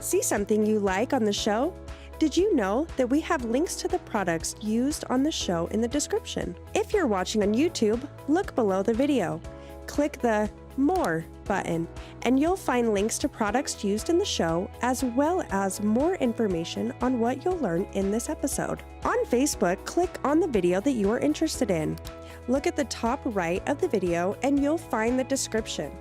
See something you like on the show? Did you know that we have links to the products used on the show in the description? If you're watching on YouTube, look below the video. Click the More button, and you'll find links to products used in the show, as well as more information on what you'll learn in this episode. On Facebook, click on the video that you are interested in. Look at the top right of the video and you'll find the description.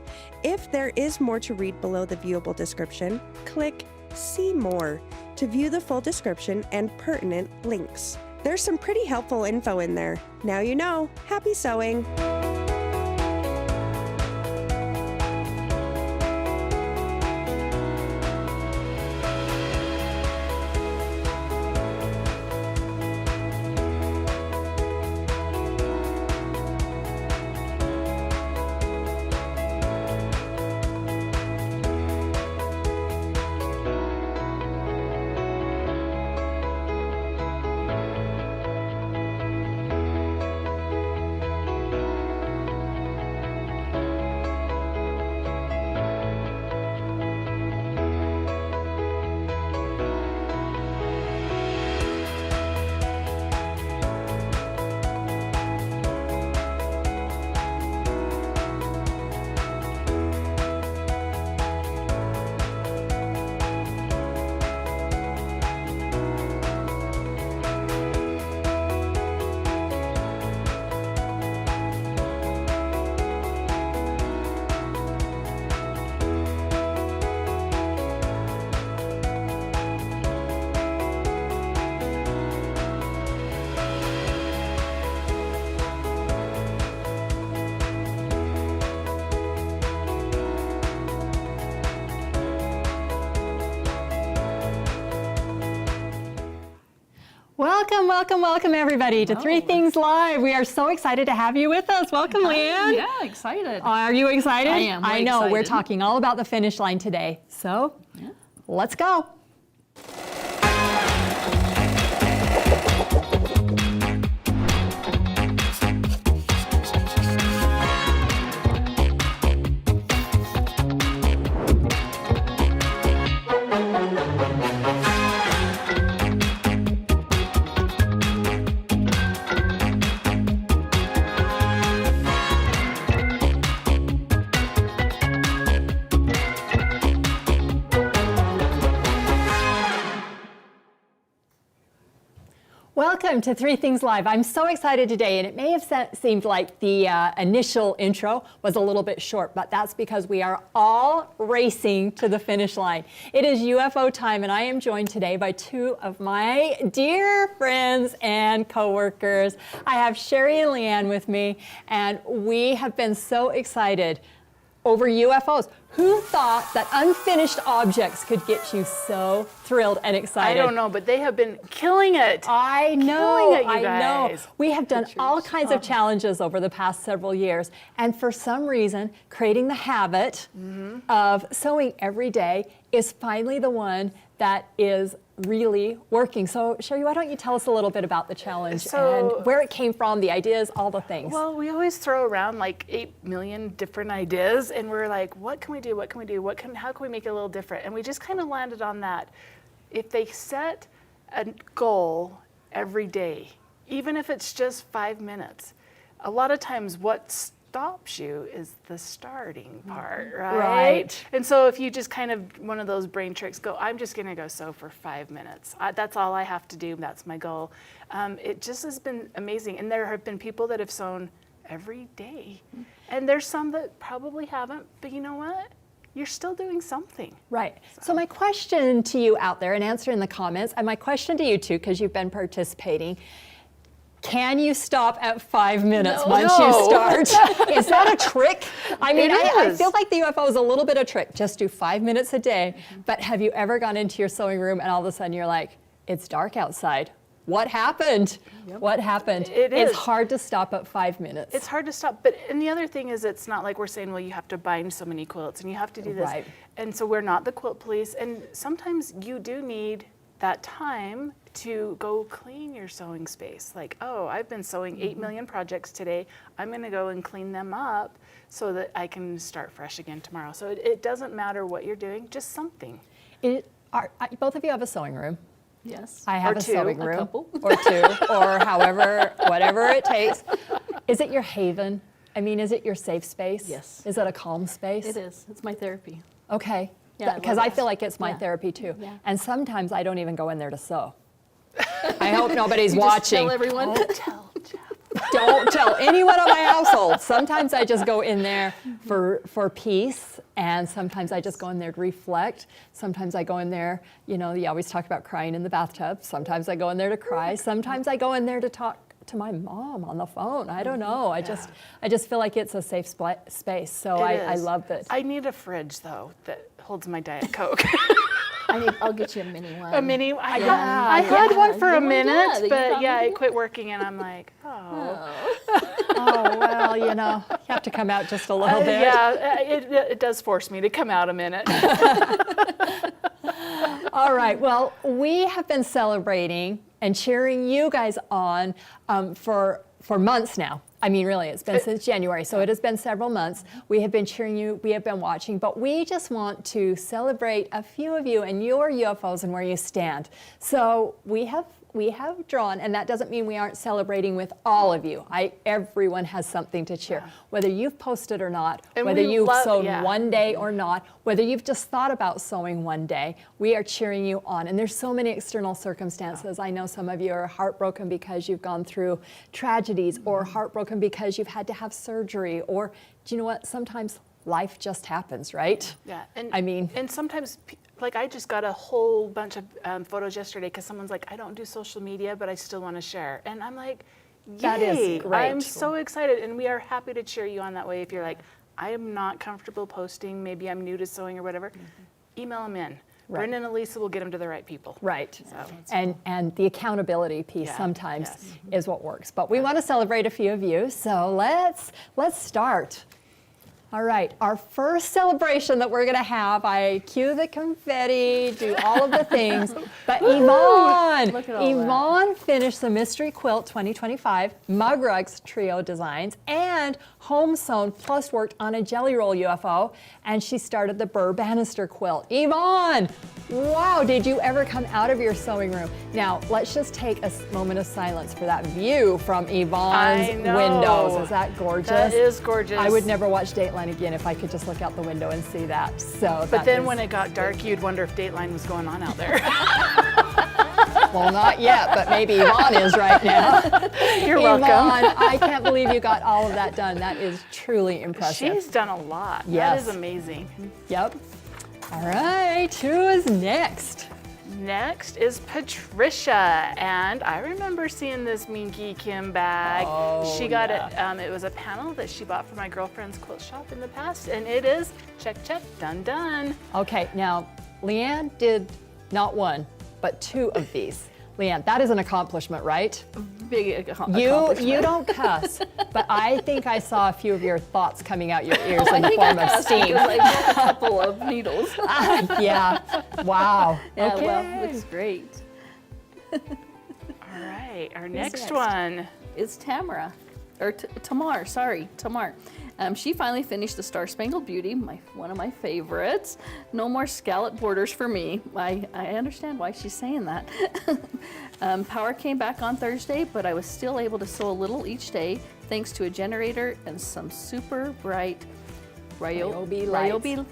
If there is more to read below the viewable description, click See More to view the full description and pertinent links. There's some pretty helpful info in there. Now you know. Happy sewing! Welcome everybody to Three Things Live. We are so excited to have you with us. Welcome, LeeAnn. Yeah, excited. Are you excited? I am. I know, excited. we're talking all about the finish line today. So, let's go. Welcome to Three Things Live. I'm so excited today, and it may have seemed like the initial intro was a little bit short, but that's because we are all racing to the finish line. It is UFO time, and I am joined today by two of my dear friends and coworkers. I have Cheri LeeAnn with me, and we have been so excited over UFOs. Who thought that unfinished objects could get you so thrilled and excited? I don't know, but they have been killing it. I know, Killing it, you guys. We have done all kinds of challenges over the past several years, and for some reason, creating the habit of sewing every day is finally the one that is really working. So, Cheri, why don't you tell us a little bit about the challenge and where it came from, the ideas, all the things. Well, we always throw around like 8 million different ideas, and we're like, what can we do? What can we do? How can we make it a little different? And we just kind of landed on that. If they set a goal every day, even if it's just 5 minutes, a lot of times what stops you is the starting part, right? And so if you just kind of, one of those brain tricks, go, I'm just gonna go sew for 5 minutes. That's all I have to do, that's my goal. It just has been amazing. And there have been people that have sewn every day. And there's some that probably haven't, but you know what? You're still doing something. Right. So my question to you out there, and answer in the comments, and my question to you too, because you've been participating, can you stop at 5 minutes once you start? Is that a trick? I mean, I feel like the UFO is a little bit of a trick. Just do 5 minutes a day. But have you ever gone into your sewing room and all of a sudden you're like, it's dark outside. What happened? What happened? It's hard to stop at 5 minutes. It's hard to stop. And the other thing is, it's not like we're saying, well, you have to bind so many quilts and you have to do this. Right. And so we're not the quilt police. And sometimes you do need that time to go clean your sewing space. Like, oh, I've been sewing 8 million projects today. I'm gonna go and clean them up so that I can start fresh again tomorrow. So it doesn't matter what you're doing, just something. both of you have a sewing room. Yes. I have Or a two. sewing A room. couple. Or two, or however, whatever it takes. Is it your haven? I mean, is it your safe space? Yes. Is it a calm space? It is. It's my therapy. Okay. Yeah, I Because love I it. feel like it's my Yeah. therapy too. Yeah. And sometimes I don't even go in there to sew. I hope nobody's You just watching. tell everyone. Don't tell anyone in my household. Sometimes I just go in there for peace, and sometimes I just go in there to reflect. Sometimes I go in there, you always talk about crying in the bathtub. Sometimes I go in there to cry. Sometimes I go in there to talk to my mom on the phone. I don't know. I just feel like it's a safe space. So I love it. I need a fridge though that holds my Diet Coke. I'll get you a mini one. A mini. I Yeah, had one for a Yeah, minute, you but got yeah, me. it quit working, and I'm like, oh. Oh, well, you have to come out just a little bit. Yeah, it does force me to come out a minute. All right. Well, we have been celebrating and cheering you guys on for months now. I mean, really, it's been since January, so it has been several months. We have been cheering you, we have been watching, but we just want to celebrate a few of you and your UFOs and where you stand. So we have drawn, and that doesn't mean we aren't celebrating with all of you. Everyone has something to cheer, whether you've posted or not, And whether we you've love- sewed yeah. one day or not, whether you've just thought about sewing one day, we are cheering you on. And there's so many external circumstances. I know some of you are heartbroken because you've gone through tragedies, or heartbroken because you've had to have surgery, or do you know what? Sometimes life just happens, right? Yeah, and sometimes, like, I just got a whole bunch of photos yesterday because someone's like, I don't do social media, but I still want to share, and I'm like, yay! That is great. I'm so excited, and we are happy to cheer you on that way. If you're like, I am not comfortable posting, maybe I'm new to sewing or whatever, email them in. Right. Brendan and Lisa will get them to the right people. Right. So. And the accountability piece Yeah, sometimes yes. is what works. But we want to celebrate a few of you, so let's start. All right, our first celebration that we're going to have, I cue the confetti, do all of the things, but Yvonne, Look at all that. Yvonne finished the Mystery Quilt 2025 Mug Rugs Trio Designs and Home Sewn, plus worked on a Jelly Roll UFO, and she started the Burr Bannister Quilt. Yvonne, wow, did you ever come out of your sewing room? Now, let's just take a moment of silence for that view from Yvonne's I know. windows. Is that gorgeous? That is gorgeous. I would never watch Dateline again if I could just look out the window and see that. So, But then when it got dark, you'd wonder if Dateline was going on out there. well, not yet, but maybe Yvonne is right now. You're Yvonne, welcome. I can't believe you got all of that done. That is truly impressive. She's done a lot. Yes. That is amazing. Yep. All right, who is next? Next is Patricia, and I remember seeing this Minky Kim bag. Oh, she got yeah. it. It was a panel that she bought for my girlfriend's quilt shop in the past, and it is check, done. Okay, now LeeAnn did not one, but two of these. LeeAnn, that is an accomplishment, right? Big You accomplishment. don't cuss, but I think I saw a few of your thoughts coming out your ears in the think form I of cussed steam. because I broke a couple of needles. Yeah. Wow. Yeah, Okay. well, looks great. All right, our next next? one. It's Tamara, or Tamar, sorry, Tamar. She finally finished the Star Spangled Beauty, one of my favorites. No more scallop borders for me. I understand why she's saying that. Power came back on Thursday, but I was still able to sew a little each day thanks to a generator and some super bright Ryobi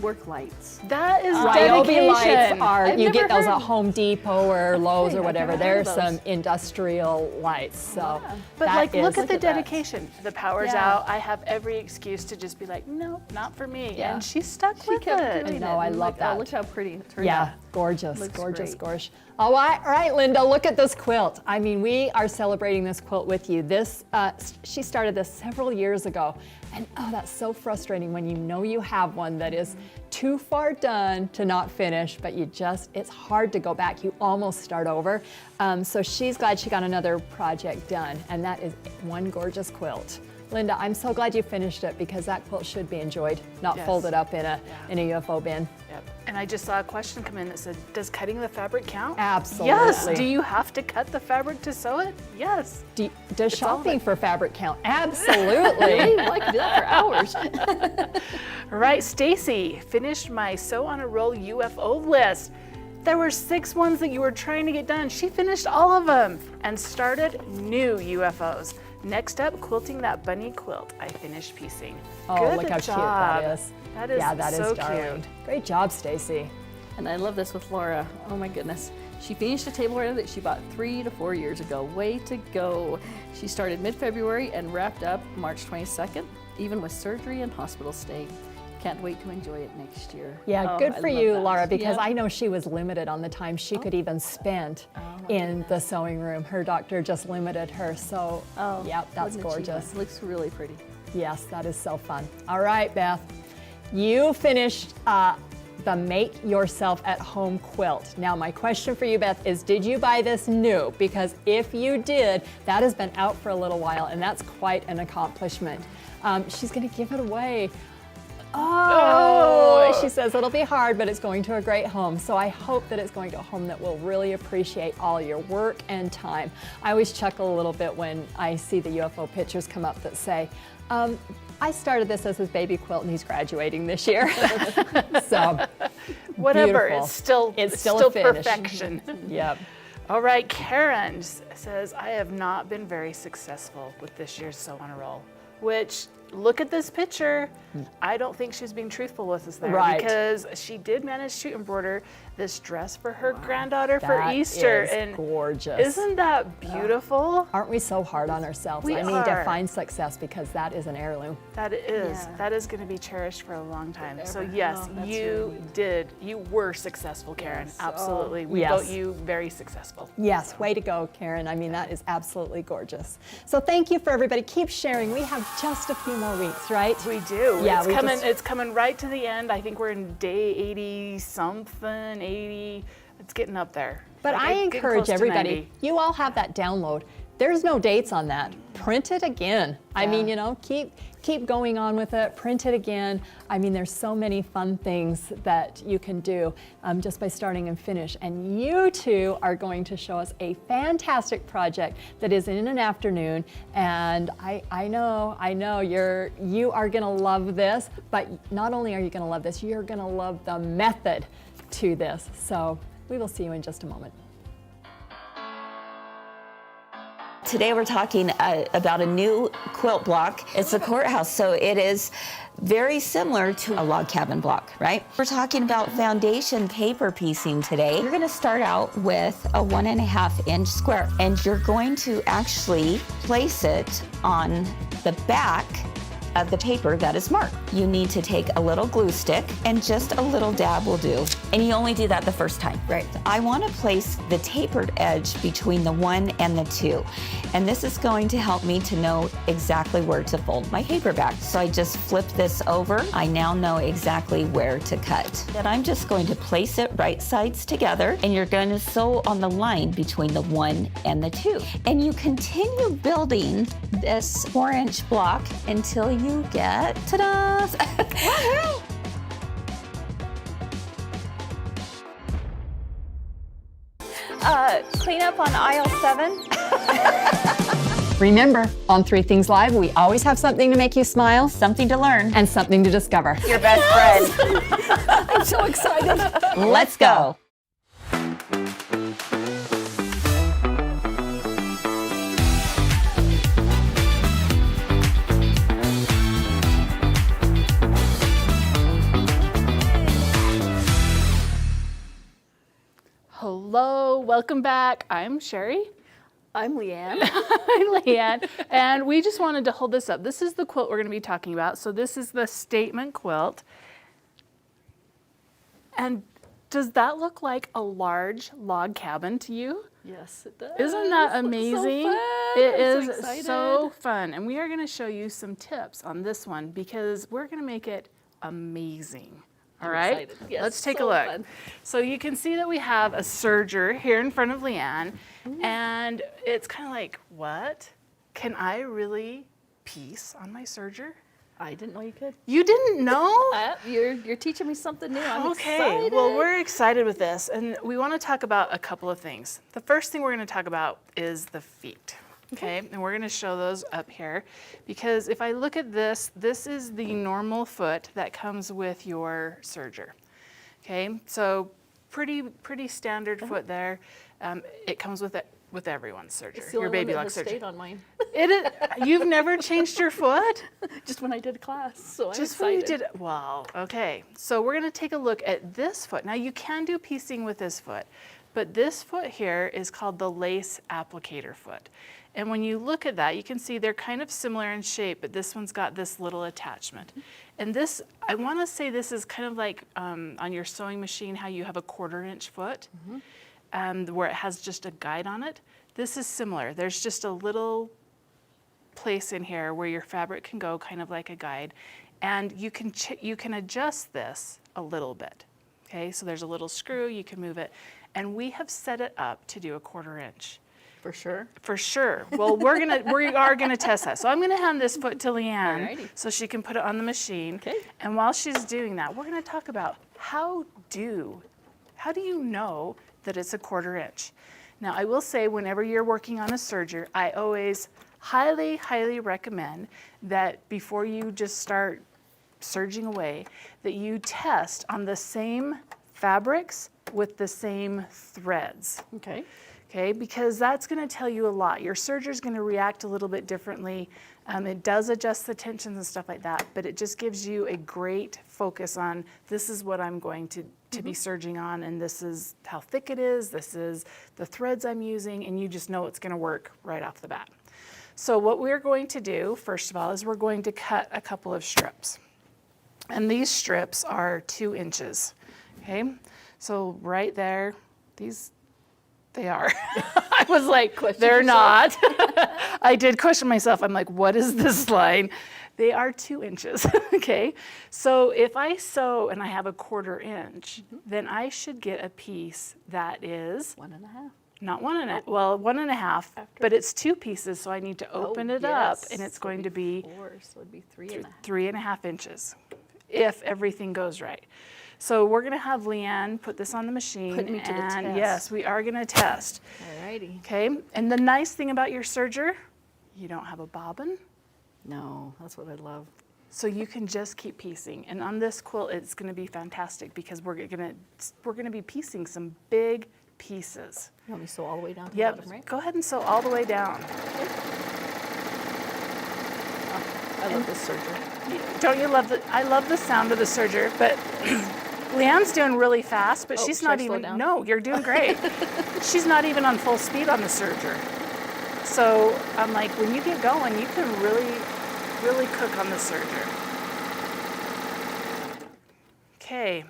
work lights. That is Ryobi dedication. lights are, I've you get never those heard- at Home Depot or Lowe's Okay, or I've whatever. never There's heard of some those. industrial lights. So But that like, look is- at the at that. dedication. The power's Yeah. out. I have every excuse to just be like, no, not for me. Yeah. And she stuck She with kept it. doing know, it. I and love like, that. Oh, look how pretty it turned Yeah, out. gorgeous, Looks gorgeous, great. gorgeous. All right, Linda, look at this quilt. I mean, we are celebrating this quilt with you. This, she started this several years ago, and oh, that's so frustrating when you know you have one that is too far done to not finish, but it's hard to go back. You almost start over. So she's glad she got another project done, and that is one gorgeous quilt. Linda, I'm so glad you finished it because that quilt should be enjoyed, not Yes. folded up in a UFO bin. Yep. And I just saw a question come in that said, does cutting the fabric count? Absolutely. Yes. Do you have to cut the fabric to sew it? Yes. Does all shopping about- for fabric count? Absolutely. Really? I could do that for hours. All right, Stacy, finished my Sew on a Roll UFO list. There were 6 ones that you were trying to get done. She finished all of them and started new UFOs. Next up, quilting that bunny quilt. I finished piecing. Oh, Good look how job. cute that is. That is yeah, that so is darling. cute. Great job, Stacy. And I love this with Laura. Oh my goodness. She finished a tableware that she bought 3 to 4 years ago. Way to go. She started mid-February and wrapped up March 22nd, even with surgery and hospital stay. Can't wait to enjoy it next year. Yeah, Oh, good I for love you, that. Laura, because Yep. I know she was limited on the time she could even spend in the sewing room. Her doctor just limited her, so yeah, that's what an achievement. gorgeous. Looks really pretty. Yes, that is so fun. All right, Beth, you finished the Make Yourself at Home quilt. Now, my question for you, Beth, is did you buy this new? Because if you did, that has been out for a little while, and that's quite an accomplishment. She's gonna give it away. Oh, she says it'll be hard, but it's going to a great home. So I hope that it's going to a home that will really appreciate all your work and time. I always chuckle a little bit when I see the UFO pictures come up that say, I started this as his baby quilt and he's graduating this year. So Whatever, beautiful. it's still still a finish. perfection. Yep. All right, Karen says, I have not been very successful with this year's Sew on a Roll, which, look at this picture. I don't think she's being truthful with us there, Right. because she did manage to embroider this dress for her granddaughter for That Easter. is And gorgeous. isn't that beautiful? Aren't we so hard on ourselves? We I mean, are. to find success, because that is an heirloom. That is. Yeah. That is going to be cherished for a long time. So Forever. yes, Oh, that's you really- did. You were successful, Karen. Yes. Absolutely. We Yes. vote you very successful. Yes, way to go, Karen. I mean, that is absolutely gorgeous. So thank you for everybody. Keep sharing. We have just a few more weeks, right? We do. Yeah, it's we coming. just- It's coming right to the end. I think we're in day 80 something, 80. It's getting up there. But Like, I getting encourage close to everybody, 90. you all have that download. There's no dates on that. Print it again. I mean, you know, keep going on with it. Print it again. I mean, there's so many fun things that you can do just by starting and finish. And you two are going to show us a fantastic project that is in an afternoon. And I know you are gonna love this, but not only are you gonna love this, you're gonna love the method to this. So we will see you in just a moment. Today we're talking about a new quilt block. It's a courthouse, so it is very similar to a log cabin block, right? We're talking about foundation paper piecing today. You're gonna start out with a 1.5 inch square, and you're going to actually place it on the back of the paper that is marked. You need to take a little glue stick, and just a little dab will do. And you only do that the first time. Right. I want to place the tapered edge between the 1 and the 2. And this is going to help me to know exactly where to fold my paper back. So I just flip this over. I now know exactly where to cut. Then I'm just going to place it right sides together, and you're going to sew on the line between the 1 and the 2. And you continue building this 4-inch block until you get, ta-da! Clean up on aisle 7. Remember, on 3 Things Live, we always have something to make you smile Something to learn. and something to discover. Your best friend. I'm so excited. Let's go. Hello, welcome back. I'm Cheri. I'm LeeAnn. I'm LeeAnn, and we just wanted to hold this up. This is the quilt we're going to be talking about. So this is the statement quilt. And does that look like a large log cabin to you? Yes, it does. Isn't that Looks amazing? So fun. It I'm is excited. so fun. And we are going to show you some tips on this one because we're going to make it amazing. All right, excited. Yes, let's take a so look. fun. So you can see that we have a serger here in front of LeeAnn, and it's kind of like, what? Can I really piece on my serger? I didn't know you could. You didn't know? You're teaching me something new. I'm Okay, excited. well, we're excited with this, and we want to talk about a couple of things. The first thing we're going to talk about is the feet. Okay, and we're going to show those up here because if I look at this, this is the normal foot that comes with your serger. Okay, so pretty standard foot there. It comes with it. With everyone's Serger, It's the your only one baby that lock has Serger. stayed on mine. It is, you've never changed your foot? Just when I did class, so I'm Just when you excited. did, wow, okay. So we're gonna take a look at this foot. Now you can do piecing with this foot, but this foot here is called the lace applicator foot. And when you look at that, you can see they're kind of similar in shape, but this one's got this little attachment. And this, I wanna say this is kind of like on your sewing machine, how you have a 1/4 inch foot, where it has just a guide on it. This is similar. There's just a little place in here where your fabric can go, kind of like a guide. And you can adjust this a little bit. Okay, so there's a little screw, you can move it. And we have set it up to do a 1/4 inch. For sure. For sure. Well, we are gonna test that. So I'm gonna hand this foot to LeeAnn Alrighty. so she can put it on the machine. Okay. And while she's doing that, we're gonna talk about how do you know that it's a 1/4 inch? Now, I will say, whenever you're working on a serger, I always highly, highly recommend that before you just start serging away, that you test on the same fabrics with the same threads. Okay. Okay, because that's going to tell you a lot. Your serger is going to react a little bit differently. It does adjust the tensions and stuff like that, but it just gives you a great focus on, this is what I'm going to be serging on, and this is how thick it is, this is the threads I'm using, and you just know it's going to work right off the bat. So what we're going to do, first of all, is we're going to cut a couple of strips. And these strips are 2 inches. Okay, so right there, they are. I was like, they're not. I did question myself. I'm like, what is this line? They are 2 inches, okay? So if I sew and I have a 1/4 inch, then I should get a piece that is 1.5. not 1.5, well, 1.5, but it's 2 pieces, so I need to open it up, and it's going to be 4, so it'd be 3.5. 3.5 inches, if everything goes right. So we're gonna have LeeAnn put this on the machine, Put me to the and test. yes, we are gonna test. Alrighty. Okay, and the nice thing about your serger, you don't have a bobbin, No, that's what I love. so you can just keep piecing. And on this quilt, it's gonna be fantastic because we're gonna be piecing some big pieces. You want me to sew all the way down to the Yep, bottom, right? go ahead and sew all the way down. I love this serger. Don't you love I love the sound of the serger, but LeeAnn's doing really fast, but Oh, she's should not I slow even, down? no, you're doing great. She's not even on full speed on the serger. So I'm like, when you get going, you can really, really cook on the serger. Okay,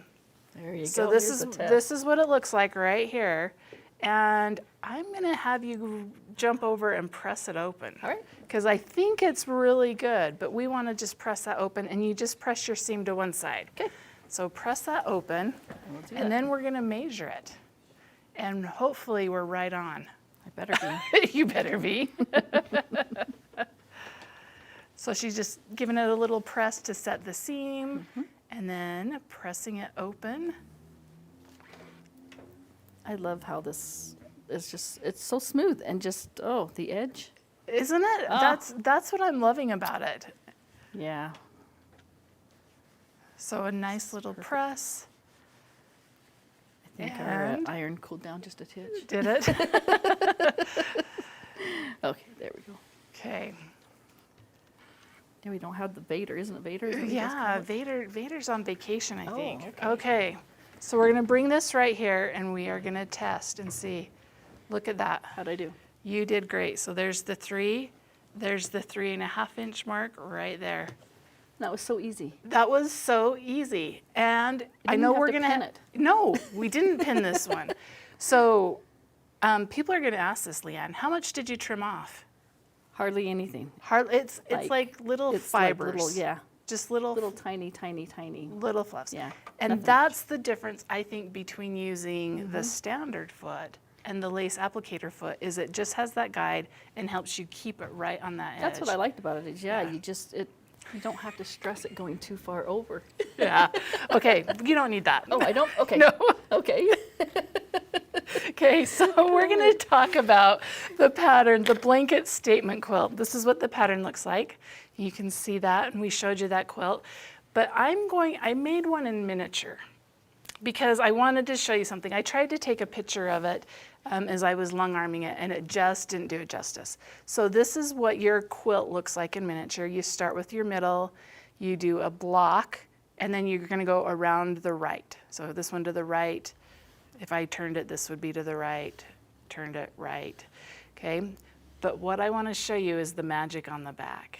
There you so go. this Here's is the test. this is what it looks like right here. And I'm gonna have you jump over and press it open. All right. Because I think it's really good, but we wanna just press that open, and you just press your seam to one side. Okay. So press that open, We'll do and that. then we're gonna measure it. And hopefully we're right on. I better be. You better be. So she's just giving it a little press to set the seam, and then pressing it open. I love how this is just, it's so smooth and just, oh, the edge. Isn't it? Oh. That's what I'm loving about it. Yeah. So a nice little press. I think our And- iron cooled down just a titch. Did it? Okay, there we go. Okay. Yeah, we don't have the Vader, isn't it Vader? Is that what you guys Yeah, call it? Vader's on vacation, I Oh, think. okay. Okay. So we're gonna bring this right here, and we are gonna test and see. Look at that. How'd I do? You did great. So there's the 3, there's the 3.5 inch mark right there. That was so easy. That was so easy. And I didn't know have we're to gonna pin it. No, we didn't pin this one. So people are gonna ask this, LeeAnn, how much did you trim off? Hardly anything. It's like little It's like fibers. little, yeah, Just little little tiny, tiny, tiny. little fluffs. Yeah, And nothing. that's the difference, I think, between using the standard foot and the lace applicator foot, is it just has that guide and helps you keep it right on that edge. That's what I liked about it. Is you don't have to stress it going too far over. Yeah. Okay, you don't need that. Oh, I don't. Okay. No. Okay. Okay, so we're going to talk about the pattern, the blanket statement quilt. This is what the pattern looks like. You can see that, and we showed you that quilt. But I made one in miniature. because I wanted to show you something. I tried to take a picture of it as I was long arming it, and it just didn't do it justice. So this is what your quilt looks like in miniature. You start with your middle, you do a block, and then you're gonna go around the right. So this one to the right. If I turned it, this would be to the right, turned it right, okay? But what I wanna show you is the magic on the back.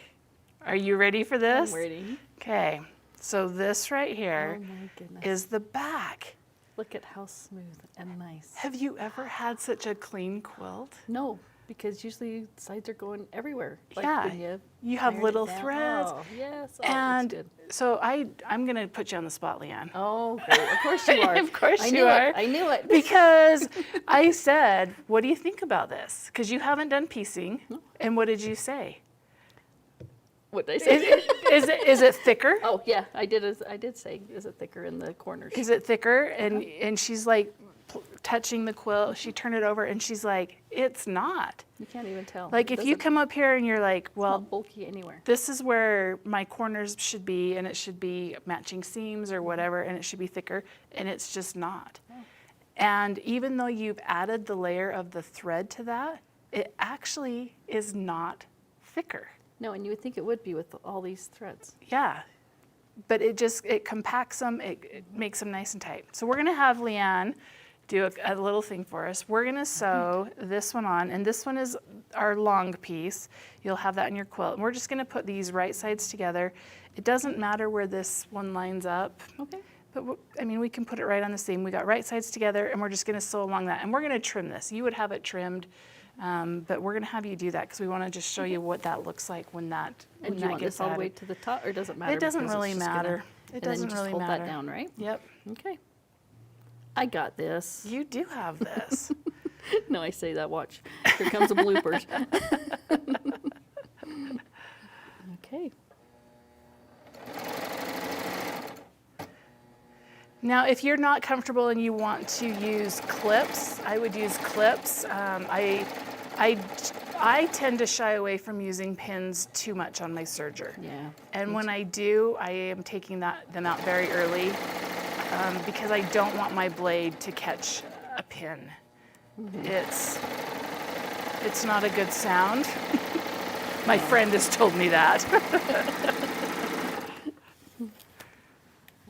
Are you ready for this? I'm ready. Okay, so this right here Oh my goodness. is the back. Look at how smooth and nice. Have you ever had such a clean quilt? No, because usually sides are going everywhere. Like Yeah, when you have iron it little down. threads. Oh, yes. Oh, And that's good. so I'm gonna put you on the spot, LeeAnn. Oh, great. Of course you are. Of course I you knew are. It. I knew it. Because I said, what do you think about this? Because you haven't done piecing. And what did you say? What did I say? Is it thicker? Oh, yeah. I did say, is it thicker in the corners? Is it thicker? And she's like touching the quilt. She turned it over and she's like, it's not. You can't even tell. Like if you come up here and you're like, well, well, not bulky anywhere. this is where my corners should be, and it should be matching seams or whatever, and it should be thicker, and it's just not. And even though you've added the layer of the thread to that, it actually is not thicker. No, and you would think it would be with all these threads. Yeah, but it compacts them, it makes them nice and tight. So we're gonna have LeeAnn do a little thing for us. We're gonna sew this one on, and this one is our long piece. You'll have that in your quilt. And we're just gonna put these right sides together. It doesn't matter where this one lines up. Okay. But I mean, we can put it right on the seam. We got right sides together, and we're just gonna sew along that. And we're gonna trim this. You would have it trimmed, but we're gonna have you do that because we wanna just show you what that looks like when that And do you want gets this all the way added. to the top, or does it matter? It doesn't because it's really just gonna- matter. It and then doesn't you just really hold matter. that down, right? Yep. Okay. I got this. You do have this. No, I say that. Watch. Here comes the bloopers. Okay. Now, if you're not comfortable and you want to use clips, I would use clips. I tend to shy away from using pins too much on my serger. Yeah. And when I do, I am taking them out very early because I don't want my blade to catch a pin. It's not a good sound. My friend has told me that.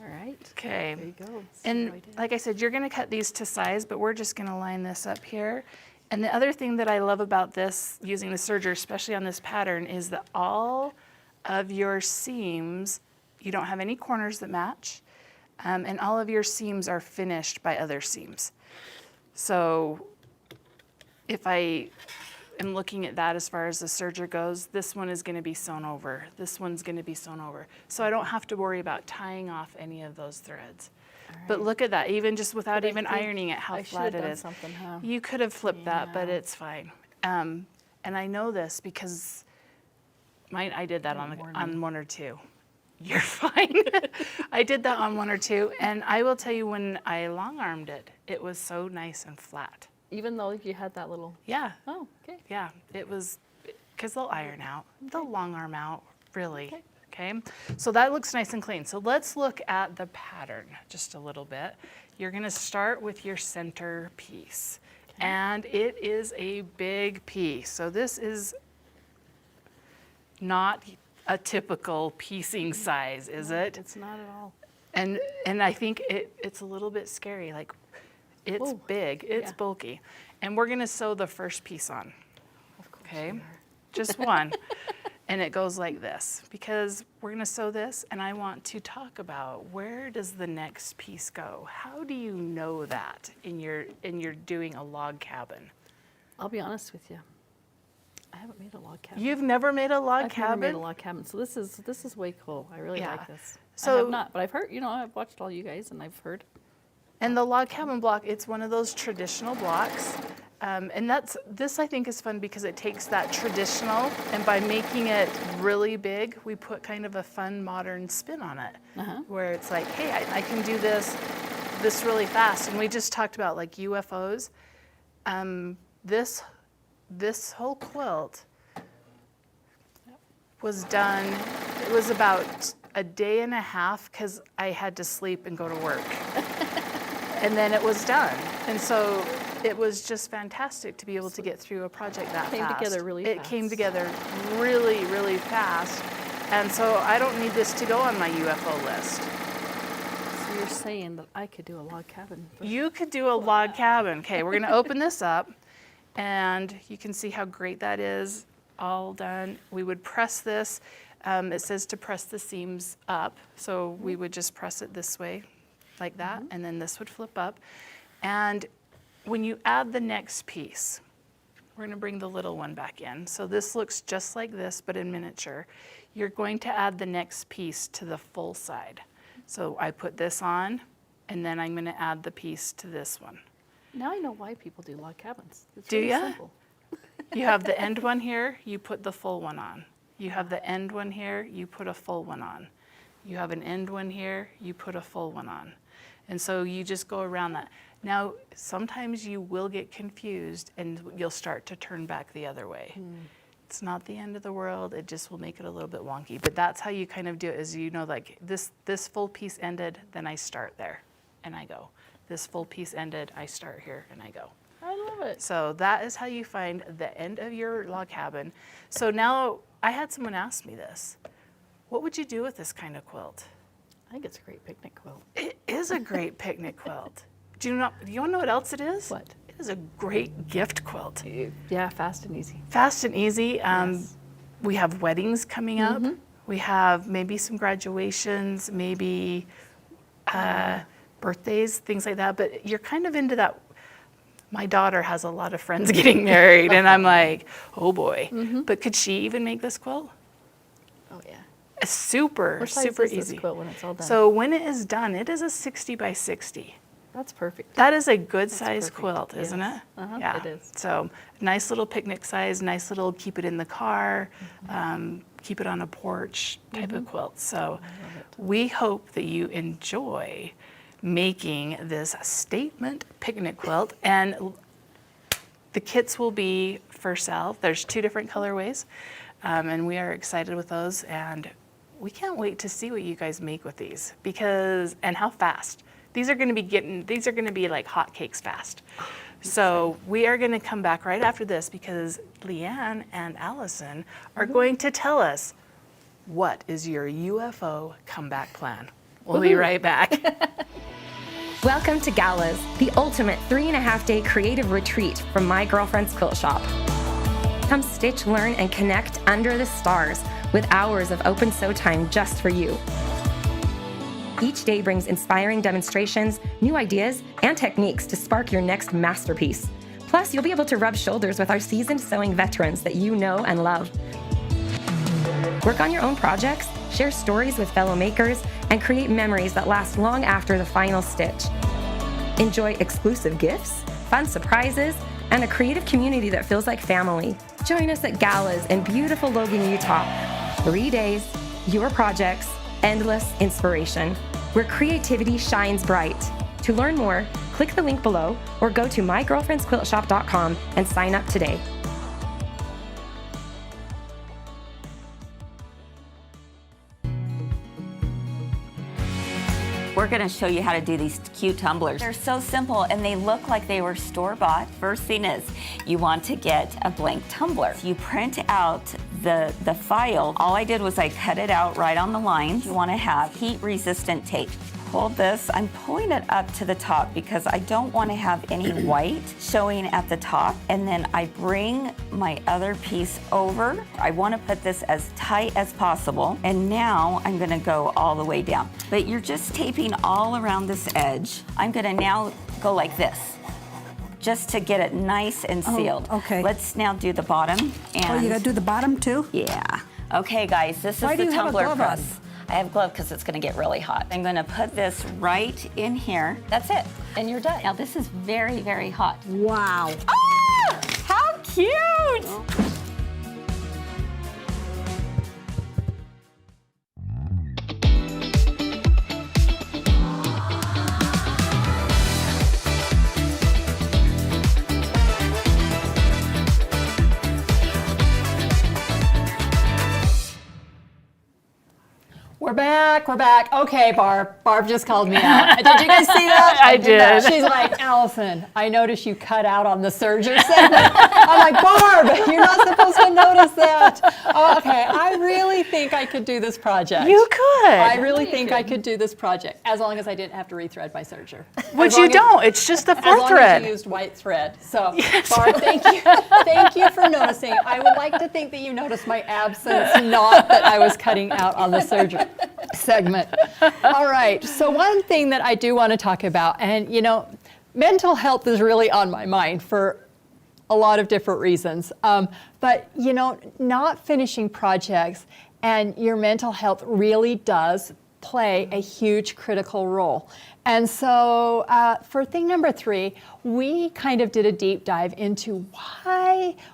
All right. Okay. There you go. See And how I did? like I said, you're gonna cut these to size, but we're just gonna line this up here. And the other thing that I love about this, using the serger, especially on this pattern, is that all of your seams, you don't have any corners that match, and all of your seams are finished by other seams. So if I am looking at that as far as the serger goes, this one is gonna be sewn over. This one's gonna be sewn over. So I don't have to worry about tying off any of those threads. But look at that, even just without But I even think ironing it, how I should flat have it done is. something, huh? You could have flipped that, but Yeah. it's fine. And I know this because I did that on one or two. You're fine. I did that on one or two, and I will tell you, when I long armed it, it was so nice and flat. Even though you had that little. Yeah, Oh, okay. yeah, it was, because they'll iron out, they'll long arm out, really. Okay, so that looks nice and clean. So let's look at the pattern just a little bit. You're gonna start with your center piece, and it is a big piece. So this is not a typical piecing size, is it? It's not at all. And I think it's a little bit scary. Like, it's Oh, big, it's yeah. bulky. And we're gonna sew the first piece on, Of course. okay? you are. Just one. And it goes like this, because we're gonna sew this, and I want to talk about, where does the next piece go? How do you know that in your doing a log cabin? I'll be honest with you. I haven't made a log cabin. You've never made a log I've cabin? never made a log cabin, so this is way cool. I really Yeah. like this. I So- have not, but I've heard. I've watched all you guys, and I've heard. And the log cabin block, it's one of those traditional blocks. And this I think is fun because it takes that traditional, and by making it really big, we put kind of a fun modern spin on it. Where it's like, hey, I can do this really fast. And we just talked about like UFOs. This whole quilt was done, it was about a day and a half because I had to sleep and go to work. and then it was done. And so it was just fantastic to be able to get through a project that Came fast. together really It fast. came together really, really fast. And so I don't need this to go on my UFO list. So you're saying that I could do a log cabin? You could do a log cabin. Okay, we're gonna open this up, and you can see how great that is, all done. We would press this. It says to press the seams up, so we would just press it this way, like that, and then this would flip up. And when you add the next piece, we're gonna bring the little one back in. So this looks just like this, but in miniature. You're going to add the next piece to the full side. So I put this on, and then I'm gonna add the piece to this one. Now I know why people do log cabins. It's Do really ya? simple. You have the end one here, you put the full one on. You have the end one here, you put a full one on. You have an end one here, you put a full one on. And so you just go around that. Now, sometimes you will get confused and you'll start to turn back the other way. It's not the end of the world, it just will make it a little bit wonky. But that's how you kind of do it, is you know, like this full piece ended, then I start there and I go. This full piece ended, I start here and I go. I love it. So that is how you find the end of your log cabin. So now, I had someone ask me this. What would you do with this kind of quilt? I think it's a great picnic quilt. It is a great picnic quilt. Do you want to know what else it is? What? It is a great gift quilt. Yeah, fast and easy. Fast and easy. Yes. We have weddings coming up. We have maybe some graduations, maybe birthdays, things like that. But you're kind of into that. My daughter has a lot of friends getting married, and I'm like, oh boy. But could she even make this quilt? Oh yeah. It's super, What size super is this easy. quilt when it's all done? So when it is done, it is a 60 by 60. That's perfect. That is a good size perfect. quilt, isn't Yes. it? Uh-huh, Yeah. it is. So nice little picnic size, nice little keep it in the car, keep it on a porch type of quilt. So we hope that you enjoy making this statement picnic quilt, and the kits will be for sale. There's 2 different colorways, and we are excited with those, and we can't wait to see what you guys make with these, and how fast. These are going to be like hotcakes fast. So we are going to come back right after this, because LeeAnn and Allison are going to tell us, what is your UFO comeback plan? We'll be right back. Welcome to Galas, the ultimate 3.5-day creative retreat from my girlfriend's quilt shop. Come stitch, learn, and connect under the stars with hours of open sew time just for you. Each day brings inspiring demonstrations, new ideas, and techniques to spark your next masterpiece. Plus, you'll be able to rub shoulders with our seasoned sewing veterans that you know and love. Work on your own projects, share stories with fellow makers, and create memories that last long after the final stitch. Enjoy exclusive gifts, fun surprises, and a creative community that feels like family. Join us at Galas in beautiful Logan, Utah. 3 days, your projects, endless inspiration, where creativity shines bright. To learn more, click the link below or go to mygirlfriendsquiltshop.com and sign up today. We're gonna show you how to do these cute tumblers. They're so simple and they look like they were store-bought. First thing is, you want to get a blank tumbler. You print out the file. All I did was I cut it out right on the lines. You wanna have heat-resistant tape. Pull this, I'm pulling it up to the top because I don't want to have any white showing at the top. And then I bring my other piece over. I want to put this as tight as possible. And now I'm going to go all the way down. But you're just taping all around this edge. I'm going to now go like this, just to get it nice and sealed. okay. Let's now do the bottom. And Oh, you gotta do the bottom too? yeah. Okay, guys, this Why is do the you have a tumbler glove on? press. I have a glove because it's going to get really hot. I'm going to put this right in here. That's it. And you're done. Now, this is very, very hot. Wow. Ah! How cute! We're back. Okay, Barb. Barb just called me out. Did you guys see that? I did. She's like, Allison, I noticed you cut out on the Serger segment. I'm like, Barb, you're not supposed to notice that. Oh, okay, I really think I could do this project. You could. I really think I could do this project, as long as I didn't have to rethread my Serger. Which you don't. It's just the As fourth long thread. as you used white thread. So, Barb, thank you. Thank you for noticing. I would like to think that you noticed my absence, not that I was cutting out on the Serger segment. All right, so one thing that I do want to talk about, and mental health is really on my mind for a lot of different reasons. But not finishing projects and your mental health really does play a huge critical role. And so for thing number 3, we kind of did a deep dive into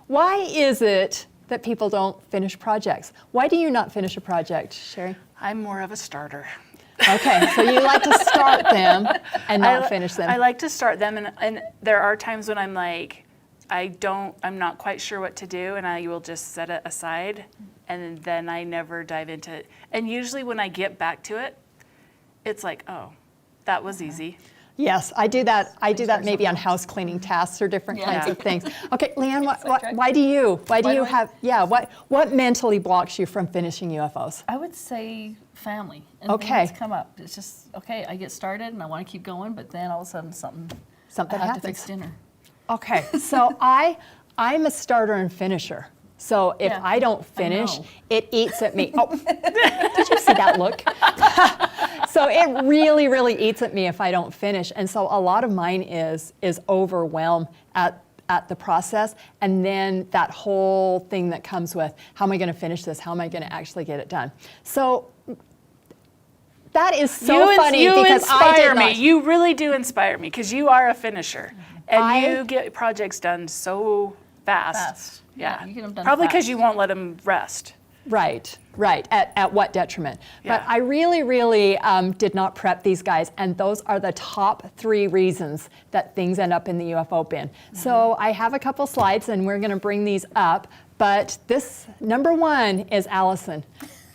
why is it that people don't finish projects? Why do you not finish a project, Cheri? I'm more of a starter. Okay, so you like to start them and not finish them. I like to start them, and there are times when I'm like, I'm not quite sure what to do, and I will just set it aside, and then I never dive into it. And usually when I get back to it, it's like, oh, that was easy. Yes, I do that. I do that maybe on house cleaning tasks or different kinds of things. Okay, LeeAnn, why do you have, what mentally blocks you from finishing UFOs? I would say family. And Okay. things come up. It's just, okay, I get started and I want to keep going, but then all of a sudden something I have happens. to fix dinner. Okay, so I'm a starter and finisher. So if Yeah, I don't finish, know. it eats at me. Oh, did you see that look? So it really, really eats at me if I don't finish. And so a lot of mine is overwhelm at the process, and then that whole thing that comes with, how am I going to finish this? How am I going to actually get it done? So that is so funny you because I did inspire me. not. You really do inspire me because you are a finisher, and you get projects done so fast. Yeah, you get them done probably because fast. you won't let them rest. Right. At what detriment? Yeah. But I really, really did not prep these guys, and those are the top 3 reasons that things end up in the UFO bin. So I have a couple slides, and we're going to bring these up. But this number 1 is Allison.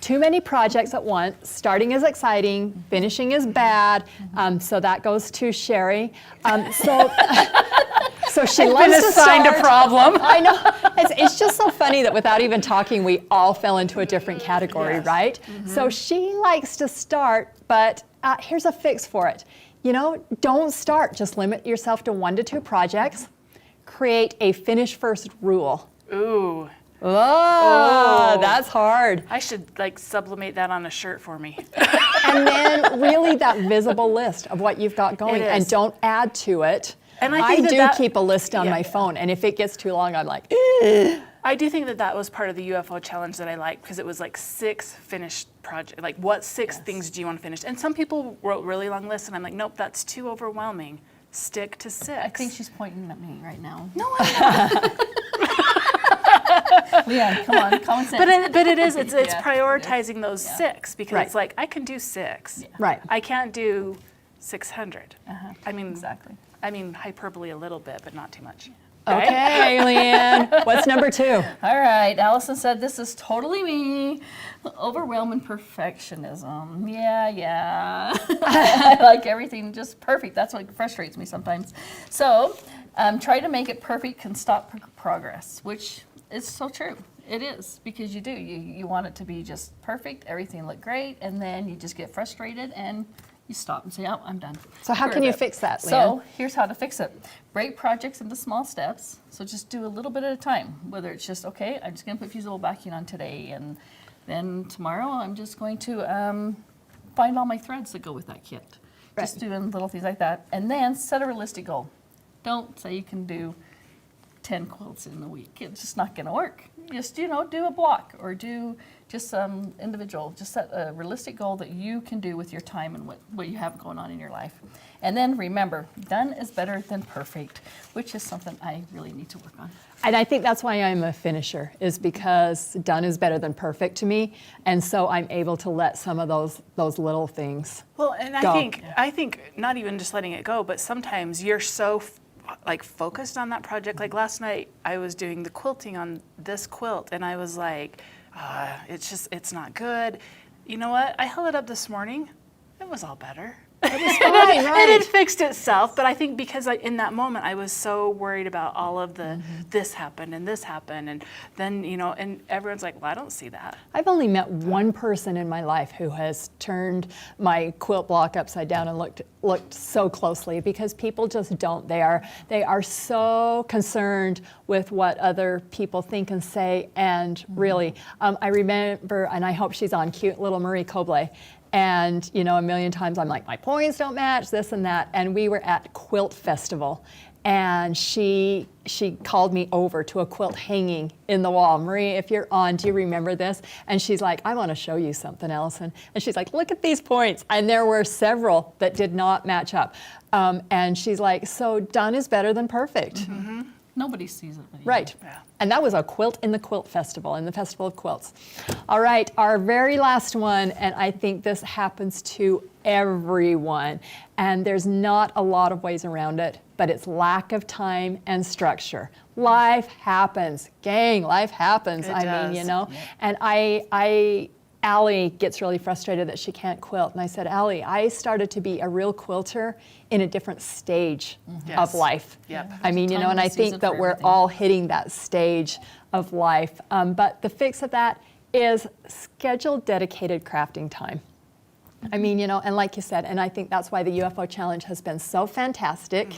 Too many projects at once. Starting is exciting, finishing is bad. So that goes to Cheri. So she loves to assigned start. a problem. I know. It's just so funny that without even talking, we all fell into a different category, right? So she likes to start, but here's a fix for it. Don't start. Just limit yourself to 1 to 2 projects. Create a finish first rule. Ooh, Oh, that's hard. I should sublimate that on a shirt for me. And then really that visible list of what you've got going, It and is. don't add to it. And I I think do that keep a list on yeah. my phone, and if it gets too long, I'm like, I do think that was part of the UFO challenge that I liked because it was 6 finished projects. What 6 things do you want to finish? And some people wrote really long lists, and I'm like, nope, that's too overwhelming. Stick to 6. I think she's pointing at me right now. No, I'm not. Yeah, come on, common sense. But it is. It's Yeah, prioritizing those 6 because Right. it's like I can do 6. right. I can't do 600. I mean, Exactly. I mean hyperbole a little bit, but not too much. Okay, LeeAnn, what's number 2? All right, Allison said this is totally me. Overwhelming perfectionism. Yeah. I like everything just perfect. That's what frustrates me sometimes. So try to make it perfect can stop progress, which is so true. It is, because you do. You want it to be just perfect, everything look great, and then you just get frustrated and you stop and say, oh, I'm done. So how Screw can you it. fix that, LeeAnn? So here's how to fix it. Break projects into small steps. So just do a little bit at a time. Whether it's just, okay, I'm just going to put fusible backing on today, and then tomorrow I'm just going to find all my threads that go with that kit. Just doing little things like that. And then set a realistic goal. Don't say you can do 10 quilts in a week. It's just not going to work. Just, do a block or do just some individual. Just set a realistic goal that you can do with your time and what you have going on in your life. And then remember, done is better than perfect, which is something I really need to work on. And I think that's why I'm a finisher, is because done is better than perfect to me. And so I'm able to let some of those little things Well, and go. I think not even just letting it go, but sometimes you're so focused on that project. Like last night, I was doing the quilting on this quilt, and I was like, it's not good. you know what? I held it up this morning. It was all better. Fine, right. It fixed itself, but I think because in that moment I was so worried about all of the this happened, and then and everyone's like, well, I don't see that. I've only met one person in my life who has turned my quilt block upside down and looked so closely, because people just don't. They are so concerned with what other people think and say, and really, I remember, and I hope she's on, cute little Marie Coble. And, a million times I'm like, my points don't match, this and that. And we were at Quilt Festival, and she called me over to a quilt hanging in the wall. Marie, if you're on, do you remember this? And she's like, I want to show you something, Allison. And she's like, look at these points. And there were several that did not match up. And she's like, so done is better than perfect. Mm-hmm. Nobody sees it. Right. Yeah. And that was a quilt in the Quilt Festival, in the Festival of Quilts. All right, our very last one, and I think this happens to everyone, and there's not a lot of ways around it, but it's lack of time and structure. Life happens, gang, life happens. It does. Yeah. And Allie gets really frustrated that she can't quilt. And I said, Allie, I started to be a real quilter in a different stage of life. Yep. And I think that we're all hitting that stage of life. But the fix of that is schedule dedicated crafting time. And like you said, and I think that's why the UFO Challenge has been so fantastic,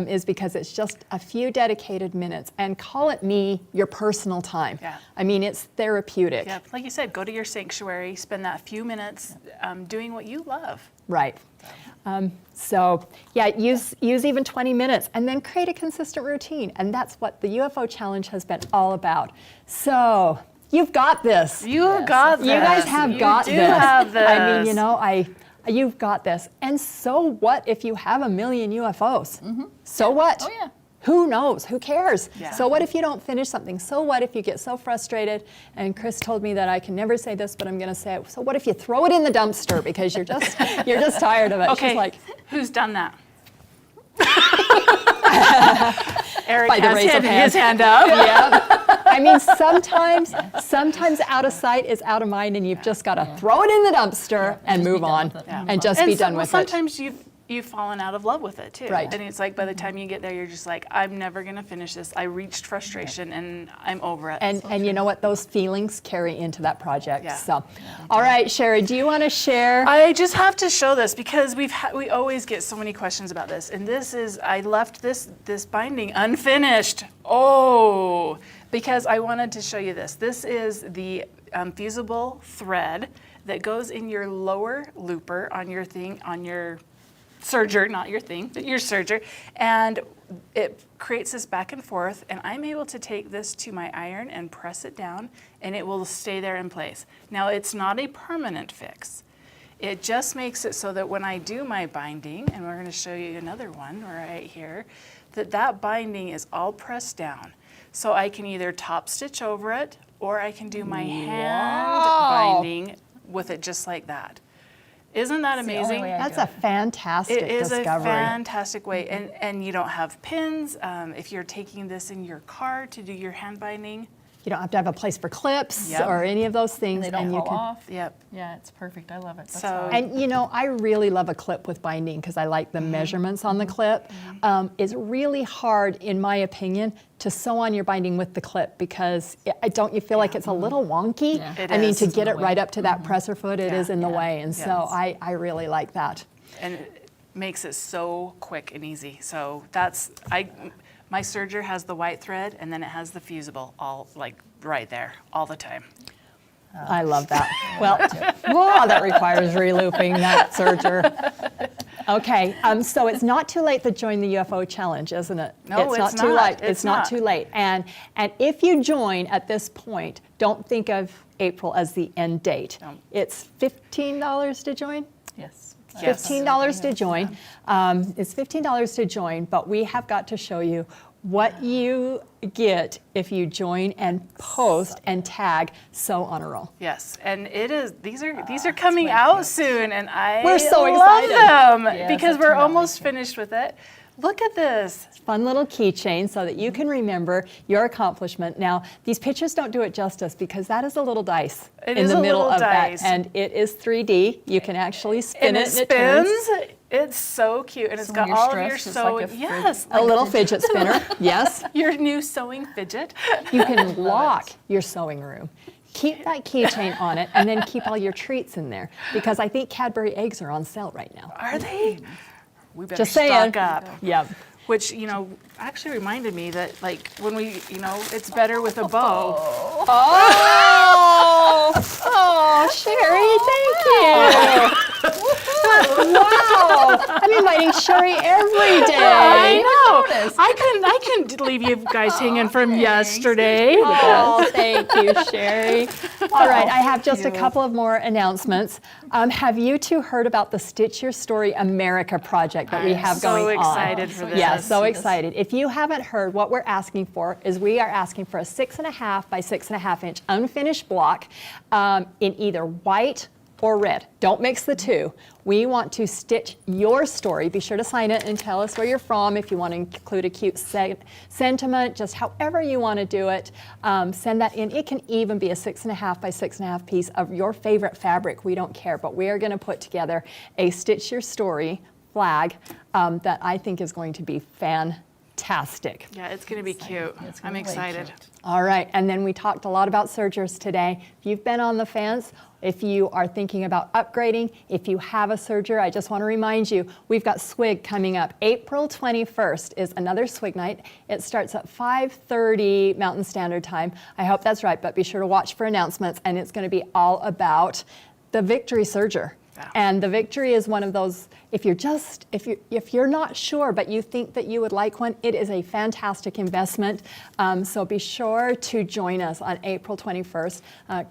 is because it's just a few dedicated minutes, and call it your personal time. Yeah. It's therapeutic. Yeah, like you said, go to your sanctuary, spend that few minutes doing what you love. Right. Use even 20 minutes, and then create a consistent routine. And that's what the UFO Challenge has been all about. So, you've got this. You've got this. You guys have got this. You have this. You've got this. And so what if you have 1 million UFOs? So what? Oh, yeah. Who knows? Who cares? Yeah. So what if you don't finish something? So what if you get so frustrated? And Chris told me that I can never say this, but I'm going to say it. So what if you throw it in the dumpster because you're just tired of it? Okay. She's like, who's done that? Eric By the raise of has his hand up. Yeah. Sometimes out of sight is out of mind, and you've just got to throw it in the dumpster and move on, and just be done with it. Sometimes you've fallen out of love with it too. Right. And it's like by the time you get there, you're just like, I'm never going to finish this. I reached frustration and I'm over it. And you know what? Those feelings carry into that project. Yeah. So, all right, Cheri, do you want to share? I just have to show this because we always get so many questions about this. And I left this binding unfinished. Oh, because I wanted to show you this. This is the fusible thread that goes in your lower looper on your serger, not your thing, but your serger, and it creates this back and forth, and I'm able to take this to my iron and press it down, and it will stay there in place. Now, it's not a permanent fix. It just makes it so that when I do my binding, and we're going to show you another one right here, that binding is all pressed down. So I can either top stitch over it, or I can do my hand binding with it just like that. Isn't that amazing? That's a fantastic discovery. It is a fantastic way, and you don't have pins. If you're taking this in your car to do your hand binding, you don't have to have a place for clips or any of those things. And they don't fall off. Yep. Yeah, it's perfect. I love it. And I really love a clip with binding because I like the measurements on the clip. It's really hard, in my opinion, to sew on your binding with the clip because don't you feel like it's a little wonky? Yeah. To get it right up to that presser foot, it is in the way. And so I really like that. And it makes it so quick and easy. So my serger has the white thread, and then it has the fusible all like right there all the time. I love that. Well, that requires relooping that serger. Okay, so it's not too late to join the UFO Challenge, isn't it? No, it's not too late. It's not too late. And if you join at this point, don't think of April as the end date. No. It's $15 to join. Yes. $15 to join. It's $15 to join, but we have got to show you what you get if you join and post and tag Sew on a Roll. Yes, and it is. These are coming out soon, and we're so love excited them because we're almost finished with it. Look at this. Fun little keychain so that you can remember your accomplishment. Now, these pictures don't do it justice because that is a little dice It in is the a middle little of dice. that. And it is 3D. You can actually spin And it it and it turns. spins. It's so cute. And it's So got when you're all of your stressed, it's sewing. like a fidget- Yes. A little fidget spinner, yes. Your new sewing fidget. You can lock your sewing room. Keep that keychain on it and then keep all your treats in there because I think Cadbury eggs are on sale right now. Are they? We better Just saying. stock up. Yep. Which, actually reminded me that, like, when we, it's better with a bow. Oh, Cheri, thank you. Wow, I'm inviting Cheri every day. I know. I couldn't leave you guys hanging from yesterday. Oh, thank you, Cheri. All right, I have just a couple of more announcements. Have you two heard about the Stitch Your Story America project that we have going on? So excited for this. Yeah, so excited. If you haven't heard, what we're asking for is we are asking for a 6.5 by 6.5 inch unfinished block in either white or red. Don't mix the two. We want to stitch your story. Be sure to sign it and tell us where you're from. If you want to include a cute sentiment, just however you want to do it, send that in. It can even be a 6.5 by 6.5 piece of your favorite fabric. We don't care, but we are going to put together a Stitch Your Story flag that I think is going to be fantastic. Yeah, it's going to be cute. I'm excited. All right, and then we talked a lot about Sergers today. If you've been on the fence, if you are thinking about upgrading, if you have a Serger, I just want to remind you, we've got Swig coming up. April 21st is another Swig night. It starts at 5:30 Mountain Standard Time. I hope that's right, but be sure to watch for announcements, and it's going to be all about the Victory Serger. Yeah. And the Victory is one of those, if you're not sure, but you think that you would like one, it is a fantastic investment. So be sure to join us on April 21st.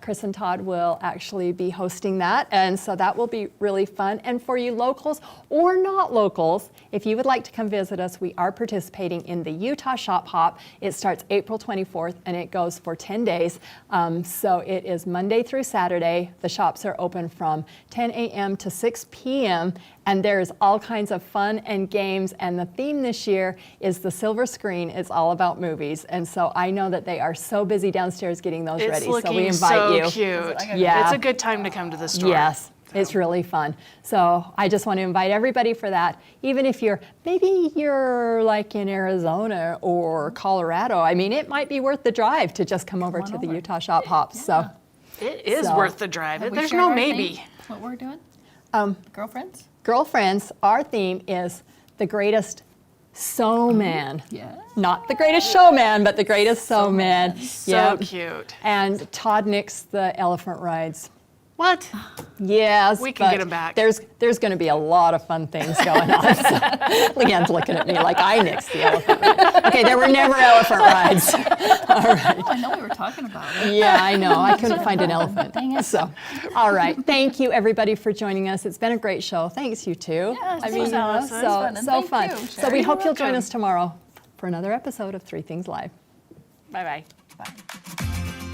Chris and Todd will actually be hosting that, and so that will be really fun. And for you locals or not locals, if you would like to come visit us, we are participating in the Utah Shop Hop. It starts April 24th and it goes for 10 days. So it is Monday through Saturday. The shops are open from 10 a.m. to 6 p.m. and there's all kinds of fun and games, and the theme this year is the silver screen. It's all about movies, and so I know that they are so busy downstairs getting those ready, so we invite so you. Cute. Yeah. It's a good time to come to the store. Yes, it's really fun. So I just want to invite everybody for that. Even if maybe you're like in Arizona or Colorado, I mean, it might be worth the drive to just come over to the Utah Shop Hop. So It is So- worth the drive. Have we There's shared no our maybe. theme? What we're doing? Girlfriends? Girlfriends, our theme is the greatest Sewman. Yeah. Not the greatest showman, but the greatest Sewman. So cute. And Todd nicks the elephant rides. What? Yes, We can but get 'em back. There's going to be a lot of fun things going on. So, LeeAnn's looking at me like I nixed the elephant ride. Okay, there were never elephant rides. Oh, I know we were talking about it. Yeah, I know. I couldn't find an elephant. So, all right. Thank you, everybody, for joining us. It's been a great show. Thanks, you two. Yes, I mean, thanks, Allison. so Fun, and thank fun. you, So we Cheri. hope you'll join welcome. us tomorrow for another episode of Three Things Live. Bye-bye. Bye.